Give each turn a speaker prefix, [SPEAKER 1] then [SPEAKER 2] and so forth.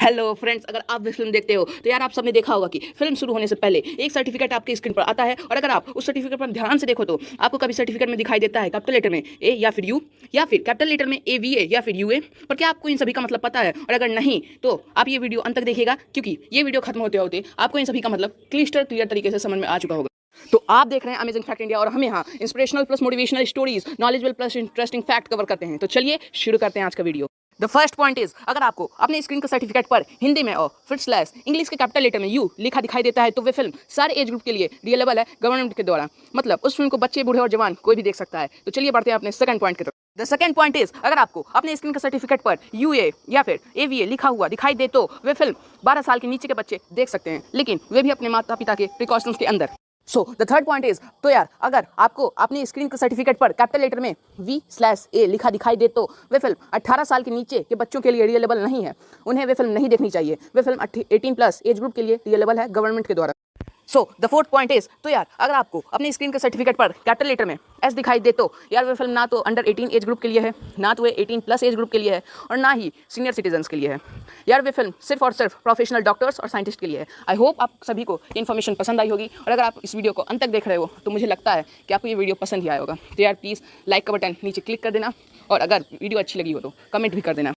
[SPEAKER 1] Hello friends, अगर आप भी फिल्म देखते हो तो यार आप सबने देखा होगा कि फिल्म शुरू होने से पहले एक सर्टिफिकेट आपके स्क्रीन पर आता है और अगर आप उस सर्टिफिकेट पर ध्यान से देखो तो आपको कभी सर्टिफिकेट में दिखाई देता है कैपिटल लेटर में ए या फिर यू, या फिर कैपिटल लेटर में ए वी ए या फिर यू ए। पर क्या आपको इन सभी का मतलब पता है? और अगर नहीं तो आप ये वीडियो अंत तक देखिएगा, क्योंकि ये वीडियो खत्म होते होते आपको इन सभी का मतलब क्लियर तरीके से समझ में आ चुका होगा। तो आप देख रहे हैं अमेजिंग फैक्ट इंडिया और हम यहाँ inspirational plus motivational stories, knowledgeable plus interesting fact cover करते हैं। तो चलिए शुरू करते हैं आज का video. The first point is, अगर आपको अपने स्क्रीन के सर्टिफिकेट पर हिंदी में और फिर स्लैश इंग्लिश के कैपिटल लेटर में यू लिखा दिखाई देता है तो वे फिल्म सारे एज ग्रुप के लिए रिलेबल है गवर्नमेंट के द्वारा। मतलब उस फिल्म को बच्चे, बूढ़े और जवान कोई भी देख सकता है। तो चलिए बढ़ते हैं अपने सेकंड पॉइंट की तरफ। द सेकंड पॉइंट इज, अगर आपको अपने स्क्रीन के सर्टिफिकेट पर यू ए या फिर ए वी ए लिखा हुआ दिखाई दे तो वे फिल्म 12 साल के नीचे के बच्चे देख सकते हैं, लेकिन वे भी अपने माता पिता के प्रिकॉशंस के अंदर। So the third point is, तो यार अगर आपको अपने स्क्रीन के सर्टिफिकेट पर कैपिटल लेटर में वी स्लैश ए लिखा दिखाई दे तो वे फिल्म 18 साल के नीचे के बच्चों के लिए रिलेबल नहीं है, उन्हें वे फिल्म नहीं देखनी चाहिए। वे फिल्म 18 प्लस एज ग्रुप के लिए रिलेबल है गवर्नमेंट के द्वारा। So the fourth point is, तो यार अगर आपको अपने स्क्रीन के सर्टिफिकेट पर कैपिटल लेटर में एस दिखाई दे तो यार वे फिल्म ना तो अंडर 18 एज ग्रुप के लिए है, ना तो वे 18 प्लस एज ग्रुप के लिए है, और ना ही सीनियर सिटीजन्स के लिए है। यार वे फिल्म सिर्फ और सिर्फ प्रोफेशनल डॉक्टर्स और साइंटिस्ट के लिए है। आई होप आप सभी को इन्फॉर्मेशन पसंद आई होगी, और अगर आप इस वीडियो को अंत तक देख रहे हो तो मुझे लगता है कि आपको ये वीडियो पसंद ही आया होगा। तो यार प्लीज़ लाइक का बटन नीचे क्लिक कर देना, और अगर वीडियो अच्छी लगी हो तो कमेंट भी कर देना।